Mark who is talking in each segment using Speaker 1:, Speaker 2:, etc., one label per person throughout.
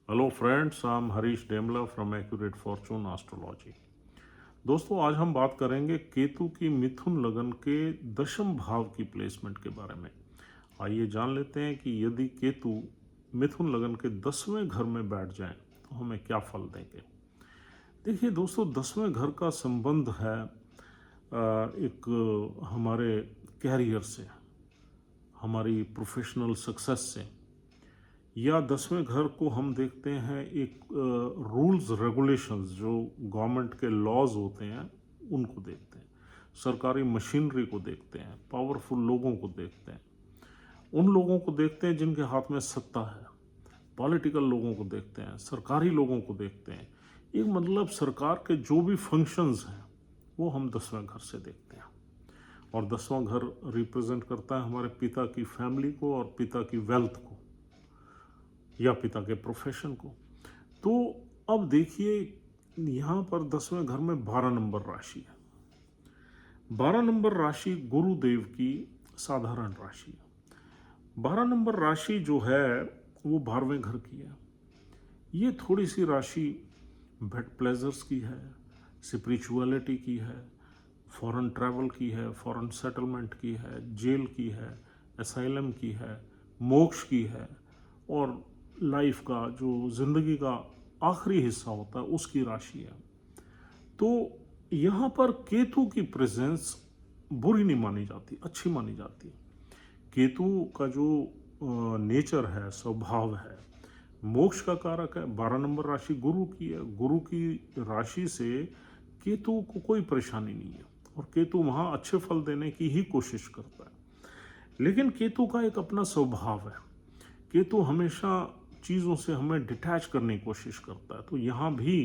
Speaker 1: Hello friends, I am Harish Demla from accurate fortune astrology. दोस्तों, आज हम बात करेंगे केतु की मिथुन लगन के दशम भाव की प्लेसमेंट के बारे में। आइए जान लेते हैं कि यदि केतु मिथुन लगन के 10वें घर में बैठ जाएं तो हमें क्या फल देंगे। देखिए दोस्तों, 10वें घर का संबंध है एक हमारे कैरियर से, हमारी प्रोफेशनल सक्सेस से, या 10वें घर को हम देखते हैं एक रूल्स रेगुलेशंस जो गवर्नमेंट के लॉज होते हैं उनको देखते हैं, सरकारी मशीनरी को देखते हैं, पावरफुल लोगों को देखते हैं, उन लोगों को देखते हैं जिनके हाथ में सत्ता है, पॉलिटिकल लोगों को देखते हैं, सरकारी लोगों को देखते हैं। एक मतलब सरकार के जो भी फंक्शंस हैं वो हम 10वें घर से देखते हैं। और 10वां घर रिप्रेजेंट करता है हमारे पिता की फैमिली को और पिता की वेल्थ को या पिता के प्रोफेशन को। तो अब देखिए, यहाँ पर 10वें घर में 12 नंबर राशि है। 12 नंबर राशि गुरुदेव की साधारण राशि है। 12 नंबर राशि जो है वो 12वें घर की है। ये थोड़ी सी राशि बेड प्लेजर्स की है, स्पिरिचुअलिटी की है, फॉरेन ट्रैवल की है, फॉरेन सेटलमेंट की है, जेल की है, असाइलम की है, मोक्ष की है, और लाइफ का जो ज़िंदगी का आखिरी हिस्सा होता है उसकी राशि है। तो यहाँ पर केतु की प्रेजेंस बुरी नहीं मानी जाती, अच्छी मानी जाती है। केतु का जो नेचर है, स्वभाव है, मोक्ष का कारक है। 12 नंबर राशि गुरु की है। गुरु की राशि से केतु को कोई परेशानी नहीं है और केतु वहाँ अच्छे फल देने की ही कोशिश करता है। लेकिन केतु का एक अपना स्वभाव है। केतु हमेशा चीज़ों से हमें डिटैच करने की कोशिश करता है। तो यहाँ भी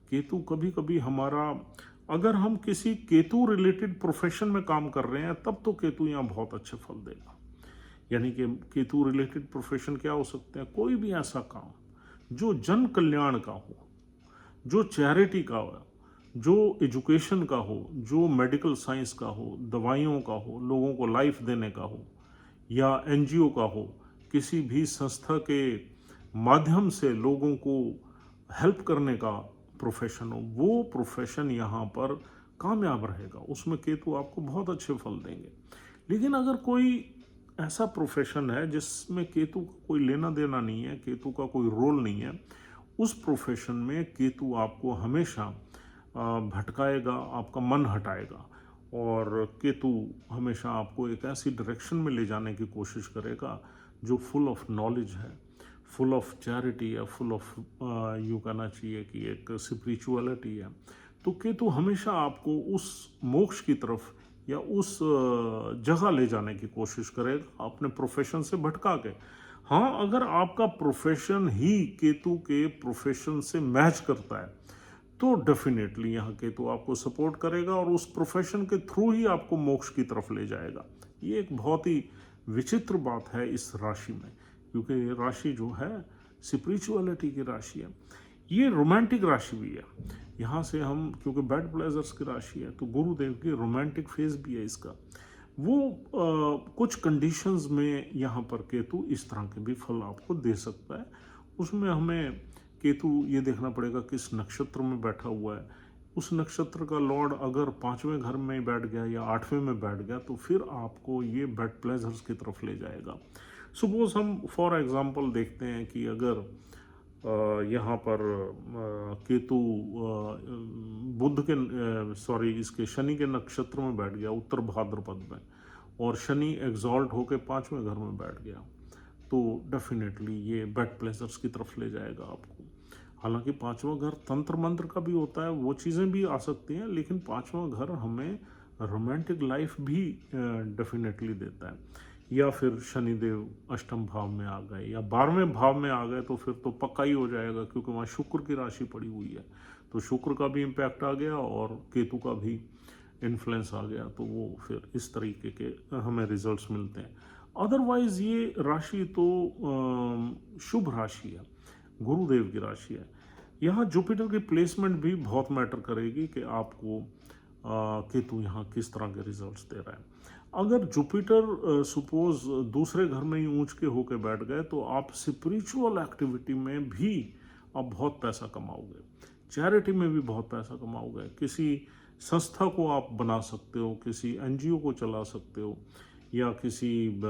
Speaker 1: केतु कभी कभी हमारा, अगर हम किसी केतु रिलेटेड प्रोफेशन में काम कर रहे हैं तब तो केतु यहाँ बहुत अच्छे फल देगा। यानी कि केतु रिलेटेड प्रोफेशन क्या हो सकते हैं? कोई भी ऐसा काम जो जन कल्याण का हो, जो चैरिटी का हो, जो एजुकेशन का हो, जो मेडिकल साइंस का हो, दवाइयों का हो, लोगों को लाइफ देने का हो, या एनजीओ का हो, किसी भी संस्था के माध्यम से लोगों को हेल्प करने का प्रोफेशन हो, वो प्रोफेशन यहाँ पर कामयाब रहेगा। उसमें केतु आपको बहुत अच्छे फल देंगे। लेकिन अगर कोई ऐसा प्रोफेशन है जिसमें केतु का कोई लेना देना नहीं है, केतु का कोई रोल नहीं है, उस प्रोफेशन में केतु आपको हमेशा भटकाएगा, आपका मन हटाएगा, और केतु हमेशा आपको एक ऐसी डायरेक्शन में ले जाने की कोशिश करेगा जो फुल ऑफ नॉलेज है, फुल ऑफ चैरिटी है, फुल ऑफ यूँ कहना चाहिए कि एक स्पिरिचुअलिटी है। तो केतु हमेशा आपको उस मोक्ष की तरफ या उस जगह ले जाने की कोशिश करेगा अपने प्रोफेशन से भटका के। हाँ, अगर आपका प्रोफेशन ही केतु के प्रोफेशन से मैच करता है तो डेफिनेटली यहाँ केतु आपको सपोर्ट करेगा और उस प्रोफेशन के थ्रू ही आपको मोक्ष की तरफ ले जाएगा। ये एक बहुत ही विचित्र बात है इस राशि में, क्योंकि ये राशि जो है स्पिरिचुअलिटी की राशि है, ये रोमांटिक राशि भी है। यहाँ से हम, क्योंकि बैड प्लेजर्स की राशि है, तो गुरुदेव की रोमांटिक फेज भी है इसका। वो कुछ कंडीशंस में यहाँ पर केतु इस तरह के भी फल आपको दे सकता है। उसमें हमें केतु ये देखना पड़ेगा किस नक्षत्र में बैठा हुआ है। उस नक्षत्र का लॉर्ड अगर 5वें घर में बैठ गया या 8वें में बैठ गया तो फिर आपको ये बैड प्लेजर्स की तरफ ले जाएगा। सपोज हम फॉर एग्जांपल देखते हैं कि अगर यहाँ पर केतु बुध के इसके शनि के नक्षत्र में बैठ गया उत्तर भाद्रपद में, और शनि एग्जॉल्ट होकर 5वें घर में बैठ गया, तो डेफिनेटली ये बैड प्लेजर्स की तरफ ले जाएगा आपको। हालांकि 5वां घर तंत्र मंत्र का भी होता है, वो चीज़ें भी आ सकती हैं, लेकिन 5वां घर हमें रोमांटिक लाइफ भी डेफिनेटली देता है। या फिर शनिदेव अष्टम भाव में आ गए या 12वें भाव में आ गए तो फिर तो पक्का ही हो जाएगा, क्योंकि वहाँ शुक्र की राशि पड़ी हुई है, तो शुक्र का भी इम्पैक्ट आ गया और केतु का भी इन्फ्लुएंस आ गया, तो वो फिर इस तरीके के हमें रिजल्ट्स मिलते हैं। अदरवाइज ये राशि तो शुभ राशि है, गुरुदेव की राशि है। यहाँ जुपिटर की प्लेसमेंट भी बहुत मैटर करेगी कि आपको केतु यहाँ किस तरह के रिजल्ट्स दे रहा है। अगर जुपिटर सपोज दूसरे घर में ही ऊंच के होके बैठ गए तो आप स्पिरिचुअल एक्टिविटी में भी आप बहुत पैसा कमाओगे। चैरिटी में भी बहुत पैसा कमाओगे। किसी संस्था को आप बना सकते हो, किसी एनजीओ को चला सकते हो, या किसी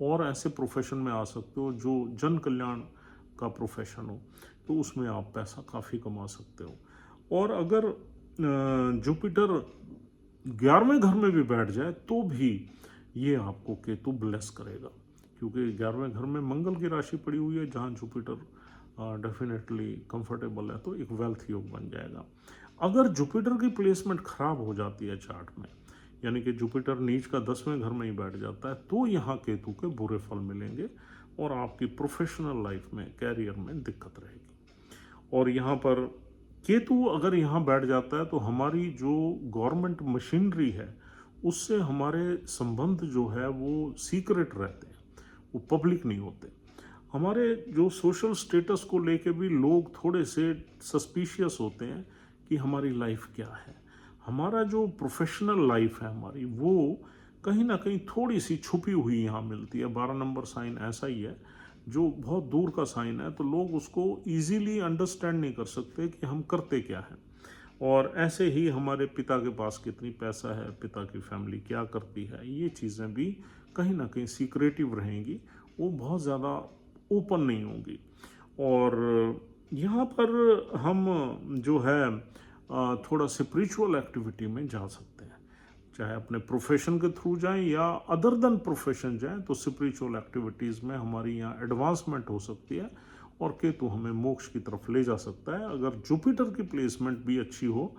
Speaker 1: और ऐसे प्रोफेशन में आ सकते हो जो जन कल्याण का प्रोफेशन हो, तो उसमें आप पैसा काफ़ी कमा सकते हो। और अगर जुपिटर 11वें घर में भी बैठ जाए तो भी ये आपको केतु ब्लेस करेगा, क्योंकि 11वें घर में मंगल की राशि पड़ी हुई है जहाँ जुपिटर डेफिनेटली कंफर्टेबल है, तो एक वेल्थ योग बन जाएगा। अगर जुपिटर की प्लेसमेंट खराब हो जाती है चार्ट में, यानी कि जुपिटर नीच का 10वें घर में ही बैठ जाता है, तो यहाँ केतु के बुरे फल मिलेंगे और आपकी प्रोफेशनल लाइफ में, कैरियर में दिक्कत रहेगी। और यहाँ पर केतु अगर यहाँ बैठ जाता है तो हमारी जो गवर्नमेंट मशीनरी है उससे हमारे संबंध जो है वो सीक्रेट रहते हैं, वो पब्लिक नहीं होते। हमारे जो सोशल स्टेटस को लेके भी लोग थोड़े से सस्पिशियस होते हैं कि हमारी लाइफ क्या है। हमारा जो प्रोफेशनल लाइफ है हमारी, वो कहीं ना कहीं थोड़ी सी छुपी हुई यहाँ मिलती है। 12 नंबर साइन ऐसा ही है जो बहुत दूर का साइन है, तो लोग उसको इजीली अंडरस्टैंड नहीं कर सकते कि हम करते क्या हैं। और ऐसे ही हमारे पिता के पास कितनी पैसा है, पिता की फैमिली क्या करती है, ये चीज़ें भी कहीं ना कहीं सीक्रेटिव रहेंगी, वो बहुत ज़्यादा ओपन नहीं होंगी। और यहाँ पर हम जो है थोड़ा स्पिरिचुअल एक्टिविटी में जा सकते हैं, चाहे अपने प्रोफेशन के थ्रू जाएं या अदर देन प्रोफेशन जाएं, तो स्पिरिचुअल एक्टिविटीज़ में हमारी यहाँ एडवांसमेंट हो सकती है और केतु हमें मोक्ष की तरफ ले जा सकता है, अगर जुपिटर की प्लेसमेंट भी अच्छी हो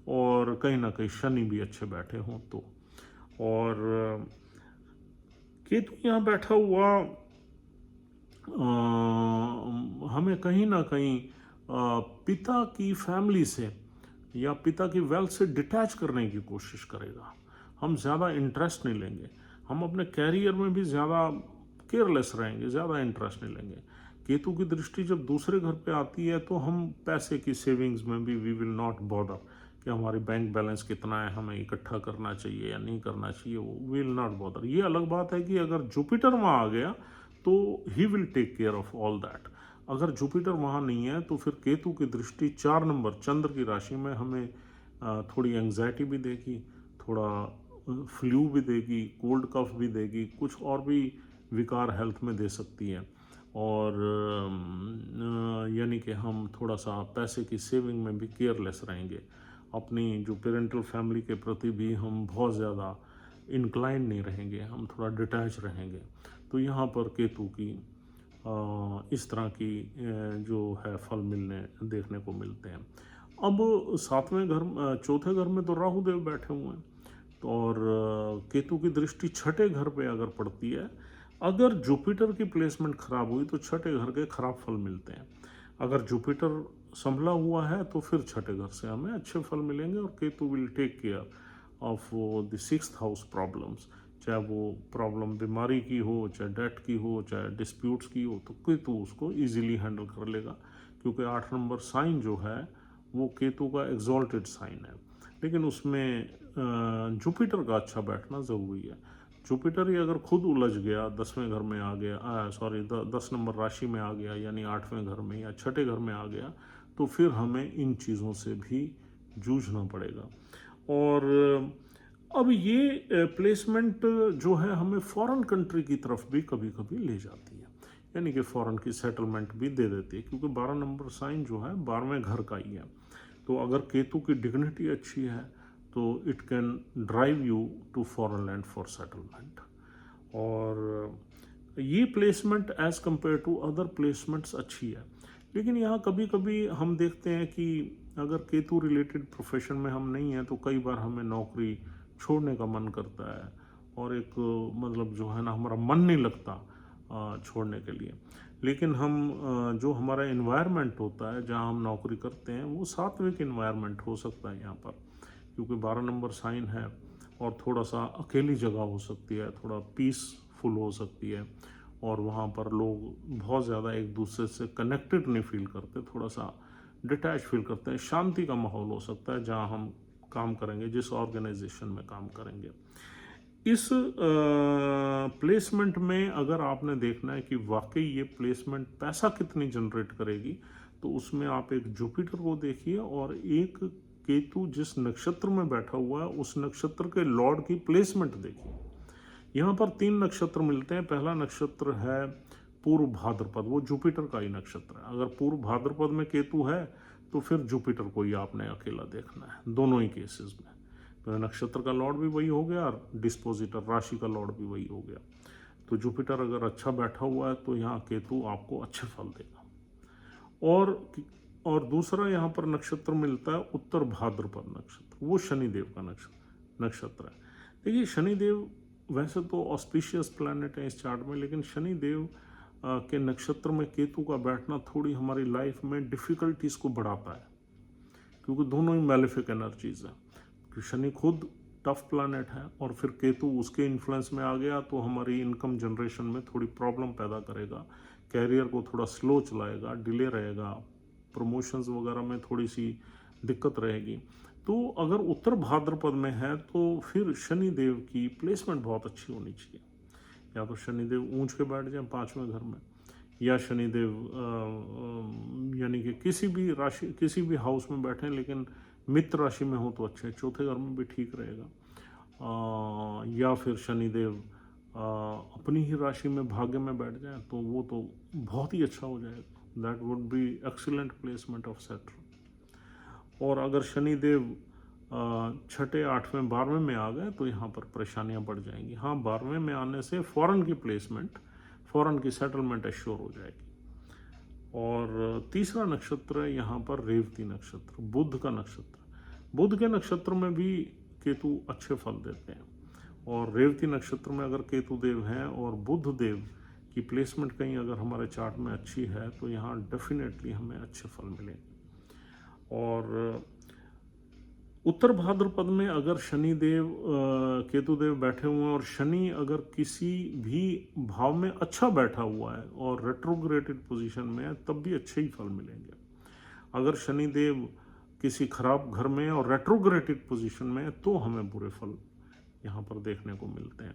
Speaker 1: और कहीं ना कहीं शनि भी अच्छे बैठे हों तो। और केतु यहाँ बैठा हुआ हमें कहीं ना कहीं पिता की फैमिली से या पिता की वेल्थ से डिटैच करने की कोशिश करेगा। हम ज़्यादा इंटरेस्ट नहीं लेंगे, हम अपने कैरियर में भी ज़्यादा केयरलेस रहेंगे, ज़्यादा इंटरेस्ट नहीं लेंगे। केतु की दृष्टि जब दूसरे घर पे आती है तो हम पैसे की सेविंग्स में भी वी विल नॉट बॉदर कि हमारी बैंक बैलेंस कितना है, हमें इकट्ठा करना चाहिए या नहीं करना चाहिए, वो विल नॉट बॉदर। ये अलग बात है कि अगर जुपिटर वहाँ आ गया तो he will take care of all that. अगर जुपिटर वहाँ नहीं है तो फिर केतु की दृष्टि 4 नंबर चंद्र की राशि में हमें थोड़ी एंग्जाइटी भी देगी, थोड़ा फ्लू भी देगी, कोल्ड कफ भी देगी, कुछ और भी विकार हेल्थ में दे सकती है। और यानी कि हम थोड़ा सा पैसे की सेविंग में भी केयरलेस रहेंगे, अपनी जो पेरेंटल फैमिली के प्रति भी हम बहुत ज़्यादा इंक्लाइन नहीं रहेंगे, हम थोड़ा डिटैच रहेंगे। तो यहाँ पर केतु की इस तरह की जो है फल देखने को मिलते हैं। अब 7वें घर, चौथे घर में तो राहु देव बैठे हुए हैं, तो और केतु की दृष्टि 6ठे घर पे अगर पड़ती है, अगर जुपिटर की प्लेसमेंट खराब हुई तो 6ठे घर के खराब फल मिलते हैं। अगर जुपिटर संभला हुआ है तो फिर 6ठे घर से हमें अच्छे फल मिलेंगे और Ketu will take care of the 6th house problems, चाहे वो प्रॉब्लम बीमारी की हो, चाहे डेट की हो, चाहे डिस्प्यूट्स की हो, तो केतु उसको इजीली हैंडल कर लेगा, क्योंकि 8 नंबर साइन जो है वो केतु का एग्जॉल्टेड साइन है। लेकिन उसमें जुपिटर का अच्छा बैठना ज़रूरी है। जुपिटर ही अगर खुद उलझ गया, 10वें घर में आ गया, 10 नंबर राशि में आ गया, यानी 8वें घर में या 6ठे घर में आ गया, तो फिर हमें इन चीज़ों से भी जूझना पड़ेगा। और अब ये प्लेसमेंट जो है हमें फॉरेन कंट्री की तरफ भी कभी कभी ले जाती है, यानी कि फॉरेन की सेटलमेंट भी दे देती है, क्योंकि 12 नंबर साइन जो है 12वें घर का ही है। तो अगर केतु की डिग्निटी अच्छी है तो it can drive you to foreign land for settlement. और ये placement as compare to other placements अच्छी है। लेकिन यहाँ कभी कभी हम देखते हैं कि अगर केतु रिलेटेड प्रोफेशन में हम नहीं हैं तो कई बार हमें नौकरी छोड़ने का मन करता है, और एक मतलब जो है ना, हमारा मन नहीं लगता छोड़ने के लिए। लेकिन हम जो हमारा इन्वायरमेंट होता है जहाँ हम नौकरी करते हैं, वो सात्विक इन्वायरमेंट हो सकता है यहाँ पर, क्योंकि 12 नंबर साइन है और थोड़ा सा अकेली जगह हो सकती है, थोड़ा पीसफुल हो सकती है, और वहाँ पर लोग बहुत ज़्यादा एक दूसरे से कनेक्टेड नहीं फील करते, थोड़ा सा डिटैच फील करते हैं। शांति का माहौल हो सकता है जहाँ हम काम करेंगे, जिस ऑर्गेनाइजेशन में काम करेंगे। इस प्लेसमेंट में अगर आपने देखना है कि वाकई ये प्लेसमेंट पैसा कितनी जनरेट करेगी, तो उसमें आप एक जुपिटर को देखिए और एक केतु जिस नक्षत्र में बैठा हुआ है उस नक्षत्र के लॉर्ड की प्लेसमेंट देखिए। यहाँ पर 3 नक्षत्र मिलते हैं। पहला नक्षत्र है पूर्व भाद्रपद, वो जुपिटर का ही नक्षत्र है। अगर पूर्व भाद्रपद में केतु है तो फिर जुपिटर को ही आपने अकेला देखना है दोनों ही केसेस में। तो नक्षत्र का लॉर्ड भी वही हो गया और डिस्पोजिटर राशि का लॉर्ड भी वही हो गया। तो जुपिटर अगर अच्छा बैठा हुआ है तो यहाँ केतु आपको अच्छे फल देगा। और दूसरा यहाँ पर नक्षत्र मिलता है उत्तर भाद्रपद नक्षत्र, वो शनिदेव का नक्षत्र है। देखिए शनिदेव वैसे तो ऑस्पिशियस प्लैनेट है इस चार्ट में, लेकिन शनिदेव के नक्षत्र में केतु का बैठना थोड़ी हमारी लाइफ में डिफ़िकल्टीज़ को बढ़ाता है, क्योंकि दोनों ही मैलेफिक एनर्जीज हैं। क्योंकि शनि खुद टफ प्लैनेट है और फिर केतु उसके इन्फ्लुएंस में आ गया तो हमारी इनकम जनरेशन में थोड़ी प्रॉब्लम पैदा करेगा, कैरियर को थोड़ा स्लो चलाएगा, डिले रहेगा, प्रमोशंस वगैरह में थोड़ी सी दिक्कत रहेगी। तो अगर उत्तर भाद्रपद में है तो फिर शनिदेव की प्लेसमेंट बहुत अच्छी होनी चाहिए। या तो शनिदेव ऊंच के बैठ जाए 5वें घर में, या शनिदेव यानी कि किसी भी राशि किसी भी हाउस में बैठें, लेकिन मित्र राशि में हो तो अच्छे, चौथे घर में भी ठीक रहेगा। या फिर शनिदेव अपनी ही राशि में भाग्य में बैठ जाए तो वो तो बहुत ही अच्छा हो जाएगा। That would be excellent placement of Saturn. और अगर शनिदेव 6ठे 8वें 12वें में आ गए तो यहाँ पर परेशानियाँ बढ़ जाएंगी। हाँ, 12वें में आने से फॉरेन की प्लेसमेंट, फॉरेन की सेटलमेंट एश्योर हो जाएगी। और तीसरा नक्षत्र है यहाँ पर रेवती नक्षत्र, बुध का नक्षत्र। बुध के नक्षत्र में भी केतु अच्छे फल देते हैं, और रेवती नक्षत्र में अगर केतु देव हैं और बुध देव की प्लेसमेंट कहीं अगर हमारे चार्ट में अच्छी है तो यहाँ डेफिनेटली हमें अच्छे फल मिलेंगे। और उत्तर भाद्रपद में अगर शनिदेव केतुदेव बैठे हुए हैं और शनि अगर किसी भी भाव में अच्छा बैठा हुआ है और रेट्रोग्रेटेड पोजीशन में है तब भी अच्छे ही फल मिलेंगे। अगर शनिदेव किसी खराब घर में और रेट्रोग्रेटेड पोजीशन में है तो हमें बुरे फल यहाँ पर देखने को मिलते हैं,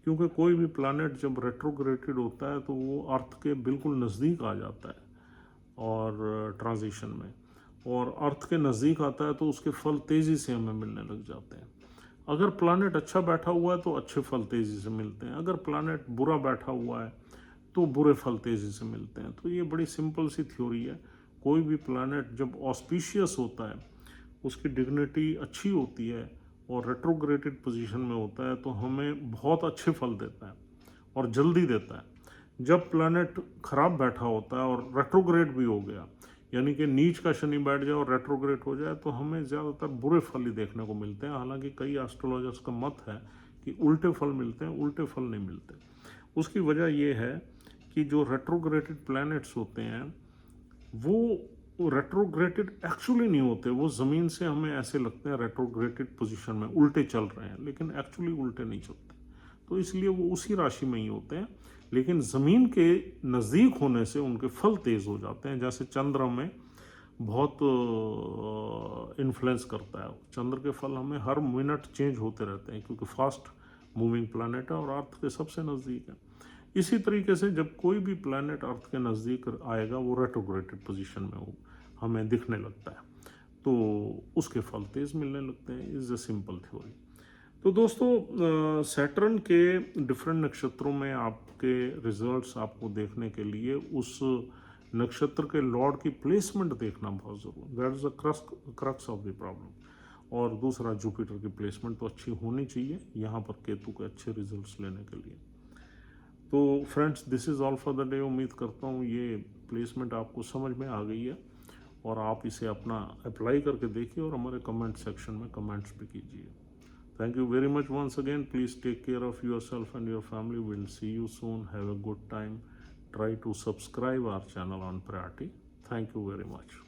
Speaker 1: क्योंकि कोई भी प्लैनेट जब रेट्रोग्रेटेड होता है तो वो अर्थ के बिल्कुल नज़दीक आ जाता है और ट्रांजिशन में, और अर्थ के नज़दीक आता है तो उसके फल तेज़ी से हमें मिलने लग जाते हैं। अगर प्लैनेट अच्छा बैठा हुआ है तो अच्छे फल तेज़ी से मिलते हैं, अगर प्लैनेट बुरा बैठा हुआ है तो बुरे फल तेज़ी से मिलते हैं। तो ये बड़ी सिंपल सी थ्योरी है। कोई भी प्लैनेट जब ऑस्पिशियस होता है, उसकी डिग्निटी अच्छी होती है और रेट्रोग्रेटेड पोजीशन में होता है तो हमें बहुत अच्छे फल देता है और जल्दी देता है। जब प्लैनेट खराब बैठा होता है और रेट्रोग्रेड भी हो गया, यानी कि नीच का शनि बैठ जाए और रेट्रोग्रेड हो जाए, तो हमें ज़्यादातर बुरे फल ही देखने को मिलते हैं। हालांकि कई एस्ट्रोलॉजर्स का मत है कि उल्टे फल मिलते हैं, उल्टे फल नहीं मिलते। उसकी वजह यह है कि जो रेट्रोग्रेटेड प्लैनेट्स होते हैं वो रेट्रोग्रेटेड एक्चुअली नहीं होते, वो ज़मीन से हमें ऐसे लगते हैं रेट्रोग्रेटेड पोजीशन में उल्टे चल रहे हैं, लेकिन एक्चुअली उल्टे नहीं चलते। तो इसलिए वो उसी राशि में ही होते हैं, लेकिन ज़मीन के नज़दीक होने से उनके फल तेज़ हो जाते हैं। जैसे चंद्र में बहुत इन्फ्लुएंस करता है, चंद्र के फल हमें हर मिनट चेंज होते रहते हैं, क्योंकि फास्ट मूविंग प्लैनेट है और अर्थ के सबसे नज़दीक है। इसी तरीके से जब कोई भी प्लैनेट अर्थ के नज़दीक आएगा वो रेट्रोग्रेटेड पोजीशन में हो हमें दिखने लगता है, तो उसके फल तेज़ मिलने लगते हैं। Is a simple theory. तो दोस्तों, सैटर्न के डिफरेंट नक्षत्रों में आपके रिजल्ट्स आपको देखने के लिए उस नक्षत्र के लॉर्ड की प्लेसमेंट देखना बहुत ज़रूरी, that is the crux of the problem. और दूसरा, जुपिटर की प्लेसमेंट तो अच्छी होनी चाहिए यहाँ पर केतु के अच्छे रिजल्ट्स लेने के लिए। तो friends, this is all for the day. उम्मीद करता हूँ ये प्लेसमेंट आपको समझ में आ गई है और आप इसे अपना अप्लाई करके देखिए और हमारे कमेंट सेक्शन में कमेंट्स भी कीजिए। Thank you very much once again. Please take care of yourself and your family. We'll see you soon. Have a good time. Try to subscribe our channel on Priority. Thank you very much.